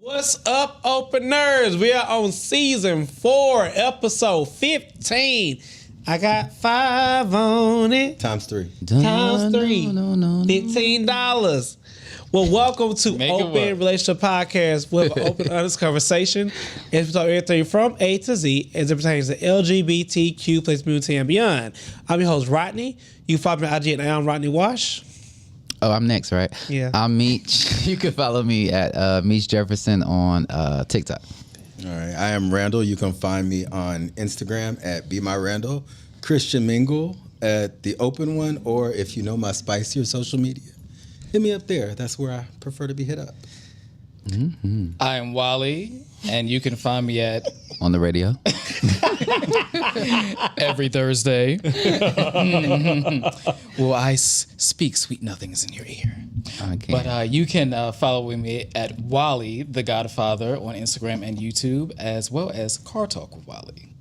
What's up, openers? We are on season 4, episode 15. I got 5 on it. Times 3. Times 3. $15. Well, welcome to Open Relationship Podcast with an open, honest conversation. As we talk everything from A to Z as it pertains to LGBTQ, place, community, and beyond. I'm your host, Rodney. You can follow me on IG at Rodney Wash. Oh, I'm next, right? Yeah. I'm Meech. You can follow me at Meech Jefferson on TikTok. All right. I am Randall. You can find me on Instagram at Be My Randall. Christian Mingle at the open one, or if you know my spicier social media, hit me up there. That's where I prefer to be hit up. Mm-hmm. I am Wally, and you can find me at on the radio every Thursday. Well, I speak sweet nothings in your ear. But you can follow me at Wally, the Godfather, on Instagram and YouTube, as well as Car Talk with Wally.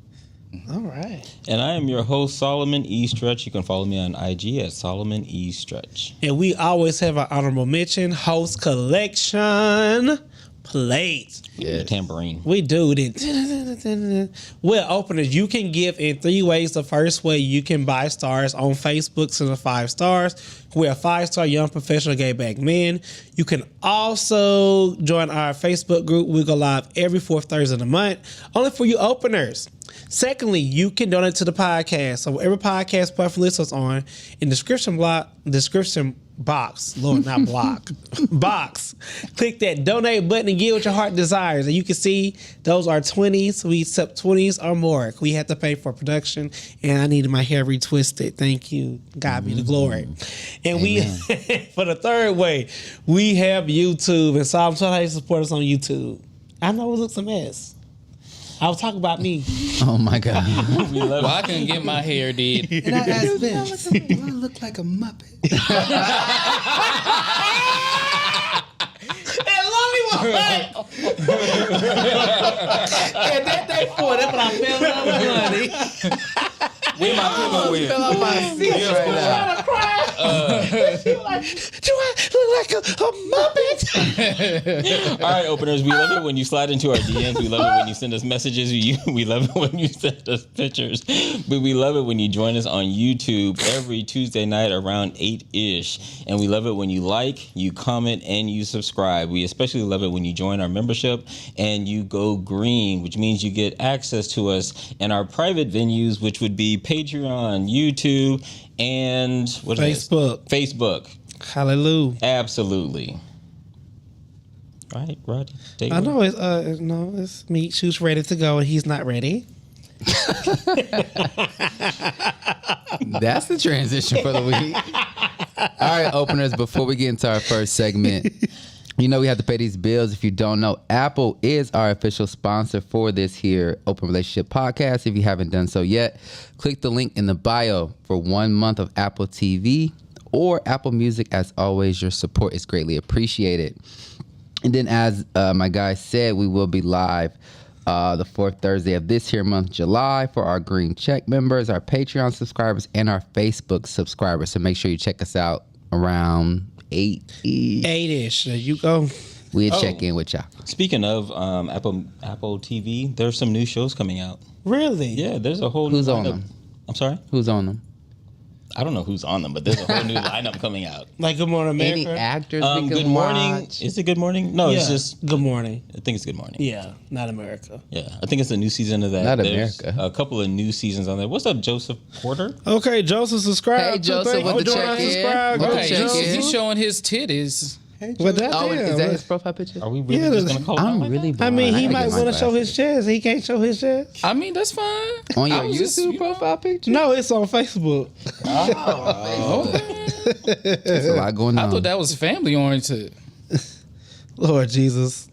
All right. And I am your host, Solomon E. Stretch. You can follow me on IG at Solomon E. Stretch. And we always have our honorable mention, host collection plate. Yeah, tambourine. We do. Well, openers, you can give in 3 ways. The first way, you can buy stars on Facebook, so the 5 stars. We're a 5-star young professional gay black men. You can also join our Facebook group. We go live every 4th Thursday of the month, only for you openers. Secondly, you can donate to the podcast. So every podcast platform list us on in description box, Lord, not block, box. Click that donate button and give what your heart desires. And you can see those are 20s. We accept 20s or more. We have to pay for production, and I needed my hair retwisted. Thank you. God be the glory. And we, for the third way, we have YouTube. And so I'm trying to support us on YouTube. I know it looks a mess. I was talking about me. Oh my God. Well, I couldn't get my hair did. And I asked Vince, do I look like a Muppet? And Lonnie was like, and that day 4, that's when I fell in love with Lonnie. Where my pillow with? Fell off my seat right now. Trying to cry. She was like, do I look like a Muppet? All right, openers, we love it when you slide into our DMs. We love it when you send us messages. We love it when you send us pictures. But we love it when you join us on YouTube every Tuesday night around 8-ish. And we love it when you like, you comment, and you subscribe. We especially love it when you join our membership and you go green, which means you get access to us in our private venues, which would be Patreon, YouTube, and what is Facebook. Hallelujah. Absolutely. All right, Rodney. I know it's Meech who's ready to go, and he's not ready. That's the transition for the week. All right, openers, before we get into our first segment, you know we have to pay these bills. If you don't know, Apple is our official sponsor for this here Open Relationship Podcast. If you haven't done so yet, click the link in the bio for 1 month of Apple TV or Apple Music. As always, your support is greatly appreciated. And then as my guy said, we will be live the 4th Thursday of this here month, July, for our Green Check members, our Patreon subscribers, and our Facebook subscribers. So make sure you check us out around 8-ish. There you go. We'll check in with y'all. Speaking of Apple TV, there's some new shows coming out. Really? Yeah, there's a whole Who's new on lineup. them? I'm sorry? Who's on them? I don't know who's on them, but there's a whole new lineup coming out. Like Good Morning America? Any actors we can Good Morning. watch? Is it Good Morning? No, Yeah. it's just, Good Morning. I think it's Good Morning. Yeah, not America. Yeah, I think it's a new season of that. Not There's America. a couple of new seasons on there. What's up, Joseph Porter? Okay, Joseph, subscribe. Hey, Joseph, with the check-in. With the Okay, check-in. he's showing his titties. With that, Oh, is that damn. his profile picture? Are we really Yeah, just going to call it out I'm like really that? I mean, he blind. might gotta get want my to show his glasses. chest. He can't show his chest. I mean, that's fine. On your I was just, YouTube profile picture? No, it's on Facebook. There's a lot going on. I thought that was family oriented. Lord Jesus.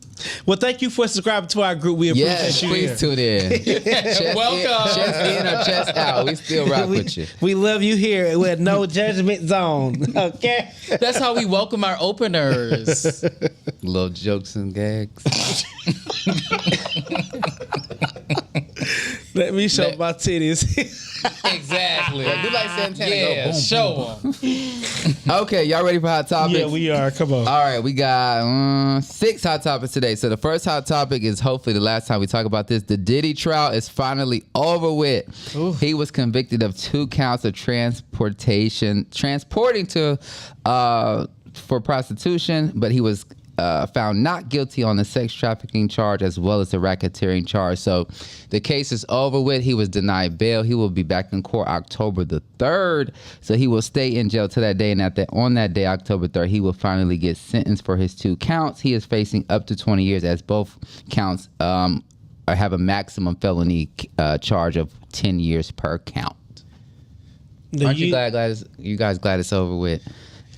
Well, thank you for subscribing to our group. We appreciate Yes, you. please here. tune in. Chest Welcome. Chest in or chest out. We still rock with you. We love you here with no judgment zone. Okay. That's how we welcome our openers. Little jokes and gags. Let me show my titties. Exactly. Do like Santana. Yeah, Go boom, show them. Okay, y'all ready for hot topics? Yeah, we are. Come on. All right, we got 6 hot topics today. So the first hot topic is hopefully the last time we talk about this. The Diddy trial is finally over with. Oof. He was convicted of 2 counts of transporting to for prostitution, but he was found not guilty on the sex trafficking charge as well as the racketeering charge. So the case is over with. He was denied bail. He will be back in court October the 3rd. So he will stay in jail till that day. And on that day, October 3rd, he will finally get sentenced for his 2 counts. He is facing up to 20 years as both counts have a maximum felony charge of 10 years per count. Aren't you guys glad it's over with?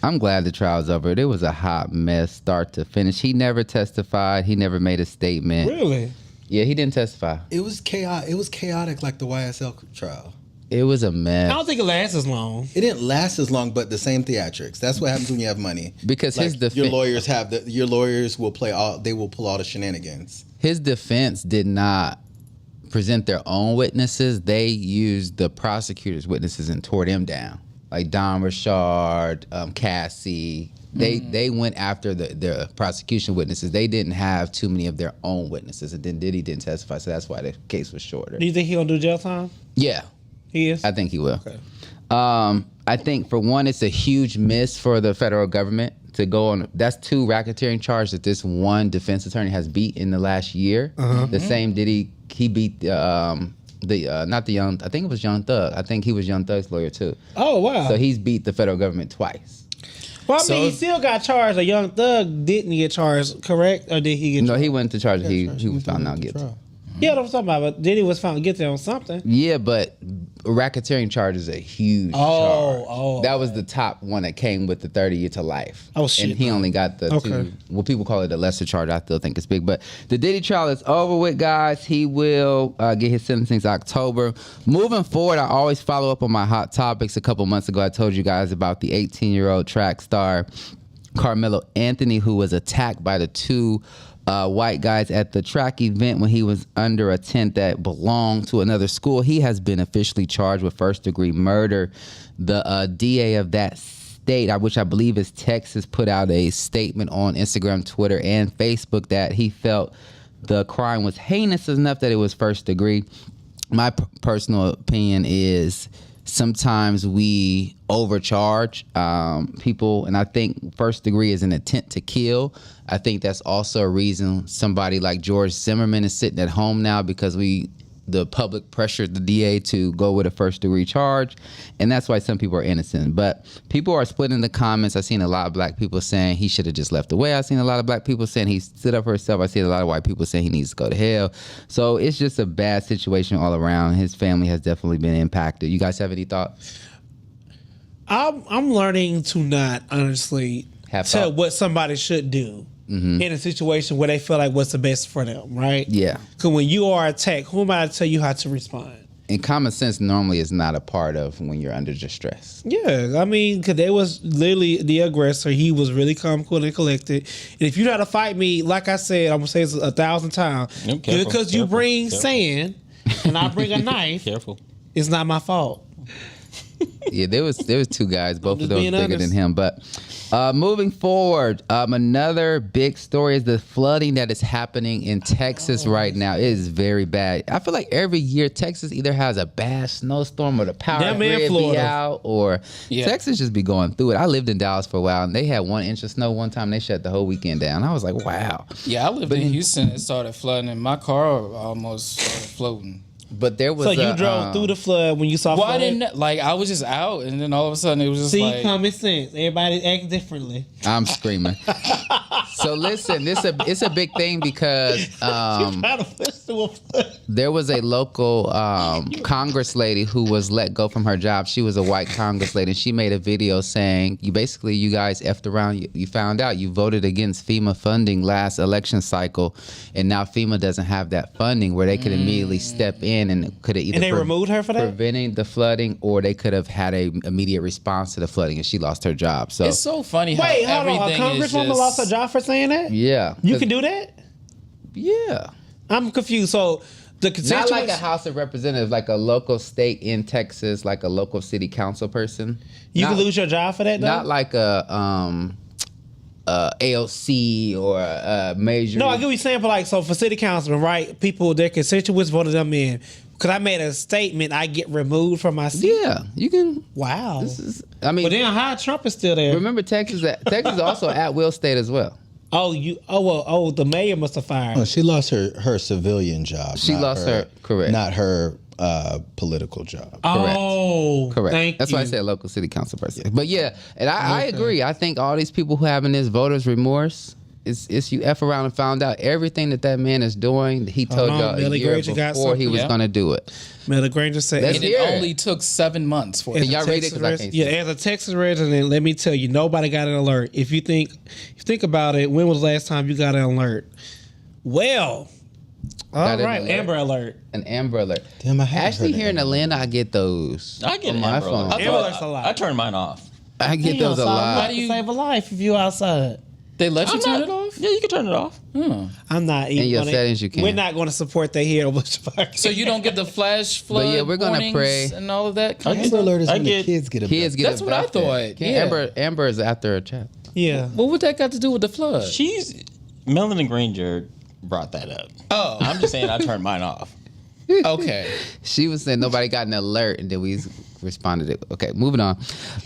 I'm glad the trial's over. It was a hot mess, start to finish. He never testified. He never made a statement. Really? Yeah, he didn't testify. It was chaotic. It was chaotic like the YSL trial. It was a mess. I don't think it lasts as long. It didn't last as long, but the same theatrics. That's what happens when you have money. Because like his defense, your lawyers will pull all the shenanigans. His defense did not present their own witnesses. They used the prosecutor's witnesses and tore them down. Like Don Richard, Cassie, they went after the prosecution witnesses. They didn't have too many of their own witnesses, and then Diddy didn't testify, so that's why the case was shorter. Do you think he'll do jail time? Yeah, He is? I think he will. Okay. I think for one, it's a huge miss for the federal government to go on. That's 2 racketeering charges that this one defense attorney has beat in the last year. The same Diddy, he beat not the Young, I think it was Young Thug. I think he was Young Thug's lawyer too. Oh, wow. So he's beat the federal government twice. Well, I mean, he still got charged. A Young Thug didn't get charged, correct? Or did he get charged? No, he went to charge. He was found not guilty. Yeah, that's what I'm talking about. But Diddy was found guilty on something. Yeah, but racketeering charge is a huge charge. Oh. That was the top one that came with the 30 year to life. Oh, shit. And he only got the 2. Well, people call it a lesser charge. I still think it's big. But the Diddy trial is over with, guys. He will get his sentencing October. Moving forward, I always follow up on my hot topics. A couple months ago, I told you guys about the 18-year-old track star Carmelo Anthony, who was attacked by the 2 white guys at the track event when he was under a tent that belonged to another school. He has been officially charged with first-degree murder. The DA of that state, which I believe is Texas, put out a statement on Instagram, Twitter, and Facebook that he felt the crime was heinous enough that it was first degree. My personal opinion is sometimes we overcharge people, and I think first degree is an intent to kill. I think that's also a reason somebody like George Zimmerman is sitting at home now, because the public pressured the DA to go with a first degree charge, and that's why some people are innocent. But people are split in the comments. I've seen a lot of black people saying he should have just left away. I've seen a lot of black people saying he stood up for himself. I've seen a lot of white people saying he needs to go to hell. So it's just a bad situation all around. His family has definitely been impacted. You guys have any thoughts? I'm learning to not honestly tell what somebody should do in a situation where they feel like what's the best for them, right? Yeah. Because when you are attacked, who am I to tell you how to respond? And common sense normally is not a part of when you're under distress. Yeah, I mean, because they was literally the aggressor. He was really calm, cool, and collected. And if you try to fight me, like I said, I'm going to say this 1,000 times, because you bring sand and I bring a knife, it's not my fault. Yeah, there was 2 guys, both of those bigger honest. than him. But moving forward, another big story is the flooding that is happening in Texas right now. It is very bad. I feel like every year Texas either has a bad snowstorm or the power grid be out, or Texas just be going through it. I lived in Dallas for a while, and they had 1 inch of snow one time. They shut the whole weekend down. I was like, wow. Yeah, I lived in Houston. It started flooding, and my car almost started floating. But there was so you drove through the flood when you saw flood? I didn't, I was just out, and then all of a sudden it was just See, common sense. Everybody act differently. I'm screaming. So listen, it's a big thing because there was a local Congress lady who was let go from her job. She was a white Congress lady, and she made a video saying, you guys effed around. You found out you voted against FEMA funding last election cycle, and now FEMA doesn't have that funding where they could immediately step in and could have either they removed her for that? Preventing the flooding, or they could have had a immediate response to the flooding, and she lost her job. So it's so funny how hold on, a everything congresswoman lost her job for saying that? Yeah. You can do that? Yeah. I'm confused. So The Not constituents, like a House of Representatives, like a local state in Texas, like a local city council person. you Not- can lose your job for that, though? Not like a AOC or a major. No, I get what you're saying, but like, so for city councilmen, right? People, their constituents voted them in. Because I made a statement, I get removed from my seat. Yeah, you can. Wow. I mean, But then how Trump is still there? remember Texas? Texas is also at will state as well. The mayor must have fired. Oh, she lost her civilian job. She not lost her- correct. Not her political job. Oh, Correct. Thank That's you. why I said local city council person. But yeah, and I agree. I think all these people who having this voters remorse, it's you F around and found out everything that man is doing. He told on, y'all a Billy year Granger got before he something. was Yeah. going to do it. Miller Granger said, Let's And hear it it. only took 7 months for as Can a y'all read it? Texas 'Cause I can't see yeah, it. as a Texas resident, let me tell you, nobody got an alert. If you think about it, when was the last time you got an alert? Well, all Got an right, alert. Amber Alert. An Amber Alert. Damn, I haven't Actually, heard of here in Amber Atlanta, I get those. I get on an my Amber phone. Alert. Amber Alert's a lot. I turned mine off. I get those a lot. How do you save a life if you outside? They let you I'm turn not- it off? Yeah, you can turn it off. I'm not even. In your gonna- settings, you can. We're not going to support that here. So you don't get the flash flood yeah, we're gonna warnings pray. and all of that kind of Amber stuff? Alert is I when get- the kids get Kids abducted. get That's what I abducted. thought, Can't- yeah. Amber is after a chat. Yeah. What would that got to do with the flood? Melanie Granger brought that up. Oh. I'm just saying I turned mine off. Okay. She was saying nobody got an alert, and then we responded. Okay, moving on.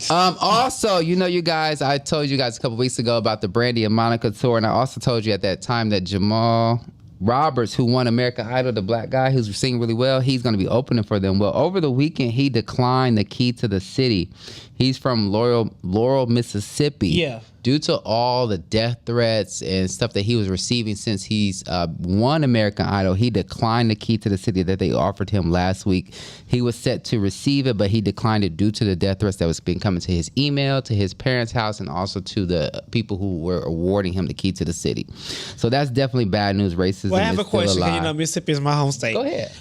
Also, you guys, I told you guys a couple weeks ago about the Brandy and Monica tour, and I also told you at that time that Jamal Roberts, who won American Idol, the black guy who's singing really well, he's going to be opening for them. Well, over the weekend, he declined the key to the city. He's from Laurel, Mississippi. Yeah. Due to all the death threats and stuff that he was receiving since he's won American Idol, he declined the key to the city that they offered him last week. He was set to receive it, but he declined it due to the death threats that was being coming to his email, to his parents' house, and also to the people who were awarding him the key to the city. So that's definitely bad news. Racism Well, I have is a question. still Because alive. Mississippi is my home state. Go ahead.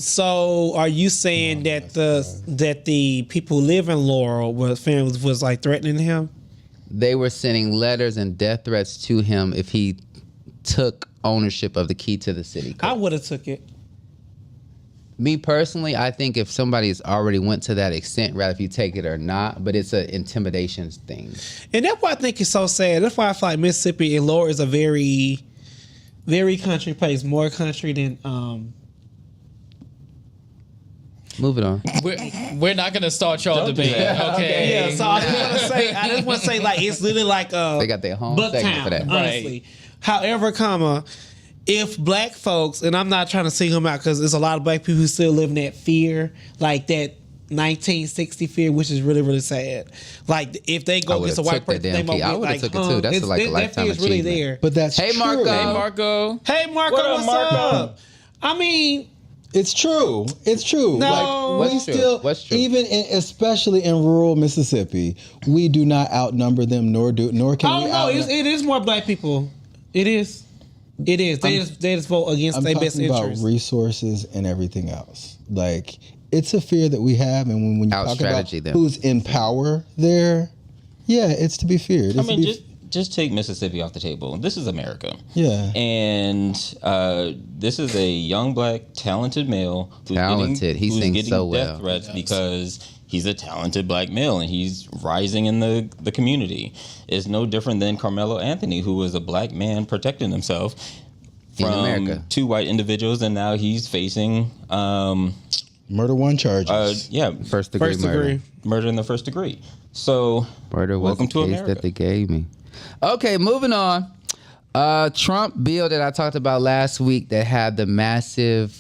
So are you saying that the people who live in Laurel was like threatening him? They were sending letters and death threats to him if he took ownership of the key to the city. I would have took it. Me personally, I think if somebody's already went to that extent, rather if you take it or not, but it's an intimidation thing. And that's why I think it's so sad. That's why I feel like Mississippi and Laurel is a very, very country place. More country than Moving on. We're not going to start y'all Don't do debate. that. Okay. yeah. So I just want to say like it's literally like They got their home Bucktown, segment for that. honestly. However, if black folks, and I'm not trying to single them out because there's a lot of black people who still live in that fear, like that 1960 fear, which is really, really sad. Like if they I go would've against a white took that person, they damn might key. I be would've like, took it too. That's like a that lifetime fear is really achievement. there. But that's Hey, true. Marco. Hey, Marco. Hey, Marco, What up, what's Marco? up? I mean, It's true. It's true. No. Like, What's we true? still, What's true? even especially in rural Mississippi, we do not outnumber them, nor can we. it is more black people. It is. It is. They just vote against I'm their best talking about interest. resources and everything else. Like it's a fear that we have, and when you talk about Out-strategy them. who's in power there, yeah, it's to be feared. I It's to mean, be- just take Mississippi off the table. This is America. Yeah. And this is a young, black, talented male who's Talented. He who's sings getting so death well. threats because he's a talented black male and he's rising in the community. It's no different than Carmelo Anthony, who was a black man protecting himself In from America. two white individuals, and now he's facing murder one charges. First degree murder. murder in the first degree. So Murder was welcome the to case America. that they gave me. Okay, moving on. Trump bill that I talked about last week that had the massive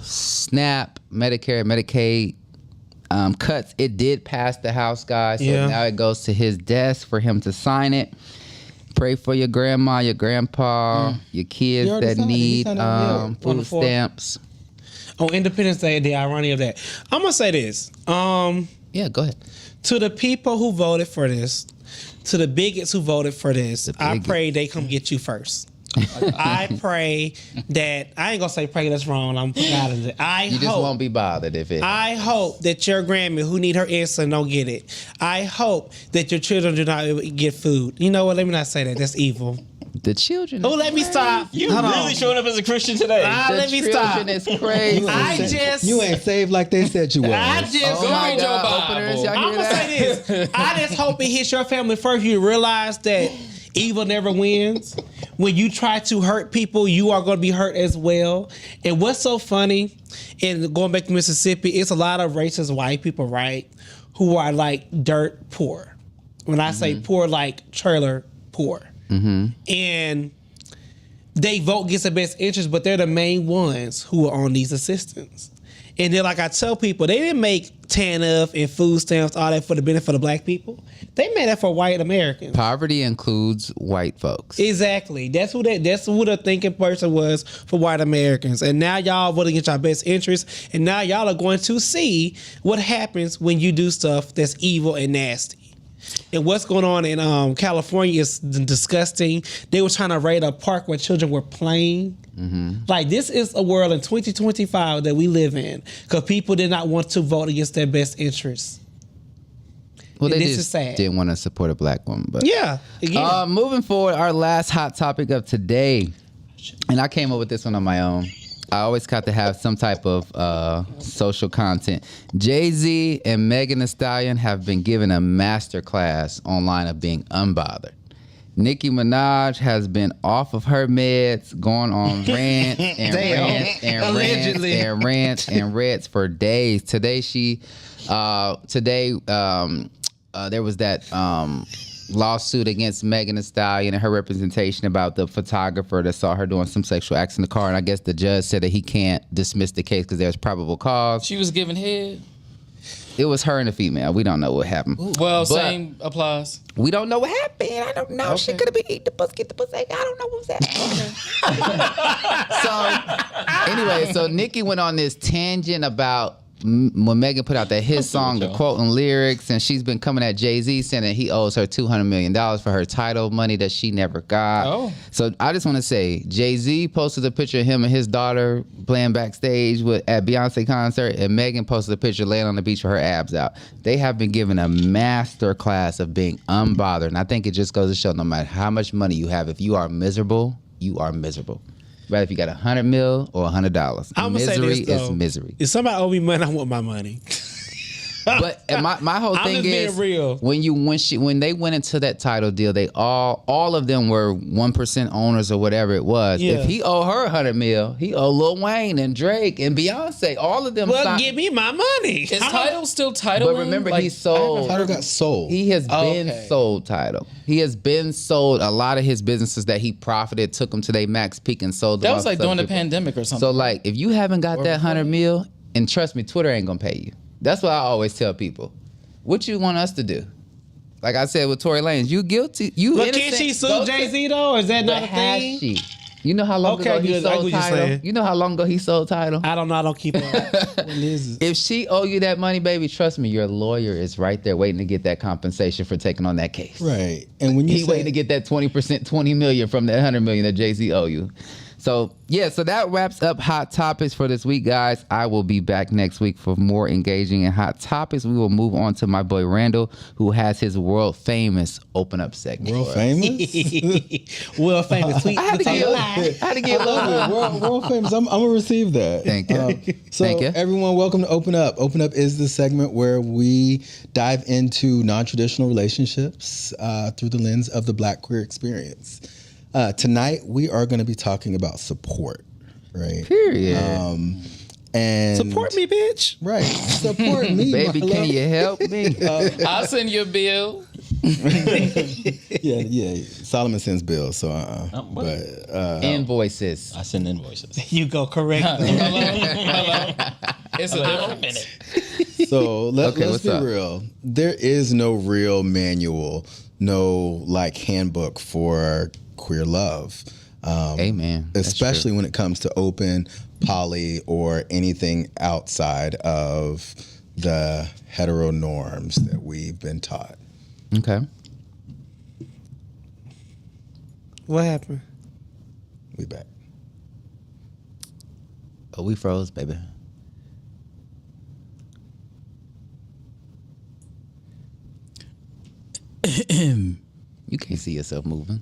SNAP, Medicare, Medicaid cuts. It did pass the House, guys. So Yeah. now it goes to his desk for him to sign it. Pray for your grandma, your grandpa, your kids He already that signed it. He need signed it on the food 4th. stamps. On Independence Day, the irony of that. I'm gonna say this. Yeah, go ahead. To the people who voted for this, to the bigots who voted for this, I bigots. pray they come get you first. I pray that I ain't gonna say pray that's wrong. I'm proud of it. You just won't be bothered if it. I hope that your grandma who need her insulin don't get it. I hope that your children do not get food. You know what? Let me not say that. That's evil. The children. Oh, let me stop. You Hold really on. showing up as a Christian today. the let me stop. children is crazy. You ain't saved like they said you was. I just, Oh my Read your God, Bible. openers, y'all I'm hear gonna that? say this. I just hope it hits your family first. You realize that evil never wins. When you try to hurt people, you are going to be hurt as well. And what's so funny, and going back to Mississippi, it's a lot of racist white people, right, who are like dirt poor. When I say poor, like trailer poor. And they vote against the best interest, but they're the main ones who are on these assistance. And then, like I tell people, they didn't make TANF and food stamps, all that for the benefit of black people. They made that for white Americans. Poverty includes white folks. Exactly. That's who the thinking person was for white Americans. And now y'all voting against your best interests. And now y'all are going to see what happens when you do stuff that's evil and nasty. And what's going on in California is disgusting. They were trying to raid a park where children were playing. Like, this is a world in 2025 that we live in because people did not want to vote against their best interests. Well, And they this just is sad. didn't want to support a black woman. But Yeah. Again. moving forward, our last hot topic of today, and I came up with this one on my own. I always got to have some type of social content. Jay-Z and Megan Thee Stallion have been given a master class online of being unbothered. Nicki Minaj has been off of her meds, going on rants and rants and Allegedly. rants and rants and rants for days. Today there was that lawsuit against Megan Thee Stallion and her representation about the photographer that saw her doing some sexual acts in the car. And I guess the judge said that he can't dismiss the case because there's probable cause. She was giving head. It was her and a female. We don't know what happened. Well, But same applies. we don't know what happened. I don't know. She Okay. could have been eating the pussy, get the pussy. I don't know what was happening. So, anyway, so Nicki went on this tangent about when Megan put out that hit song, the quote and lyrics, and she's been coming at Jay-Z saying that he owes her $200 million for her title money that she never got. Oh. So I just want to say, Jay-Z posted a picture of him and his daughter playing backstage at Beyonce concert, and Megan posted a picture laying on the beach with her abs out. They have been given a master class of being unbothered, and I think it just goes to show no matter how much money you have, if you are miserable, you are miserable. Rather if you got $100 million or $100. I'm gonna say Misery this, though. is misery. If somebody owe me money, I want my money. But and my whole I'm thing just being is real. when they went into that title deal, they all of them were 1% owners or whatever it was. Yeah. If he owe her $100 million, he owe Lil Wayne and Drake and Beyonce. All of them. Well, signed- give me my money. Is title still title? But remember, he sold. Title got sold. He has been Okay. sold title. He has been sold. A lot of his businesses that he profited took them to their max peak and sold them. That was off like during the people. pandemic or something. So like, if you haven't got that $100 million, and trust me, Twitter ain't gonna pay you. That's what I always tell people. What you want us to do? Like I said with Tory Lanez, you guilty. You But innocent. can she sue Go to- Jay-Z though? Or is that not But a has thing? she? You know how long Okay, ago he good. I get sold what you're title? saying. You know how long ago he sold title? I don't know. I don't keep up. What is it? If she owe you that money, baby, trust me, your lawyer is right there waiting to get that compensation for taking on that case. Right. And when you He waiting to get that 20%, $20 million from that $100 million that Jay-Z owe you. So yeah, so that wraps up Hot Topics for this week, guys. I will be back next week for more engaging and hot topics. We will move on to my boy Randall, who has his world famous open up segment. world famous, World famous. Sweet I had to potato give, pie. I had to give a little bit. world famous. I'm gonna receive that. Thank you. So Thank you. everyone, welcome to Open Up. Open Up is the segment where we dive into non-traditional relationships through the lens of the Black queer experience. Tonight we are going to be talking about support, right? Period. And Support me, bitch. right? Support me, Baby, my can love. you help me? I'll send you a bill. Yeah. Solomon sends bills, so what? but Invoices. I send invoices. You go correct. Hello. It's a difference. so let's what's be up? real. There is no real manual, no like handbook for queer love. Amen. That's Especially when it comes to open, poly, or anything outside of the hetero norms that we've been taught. true. Okay. What happened? We back. Oh, we froze, baby. You can't see yourself moving.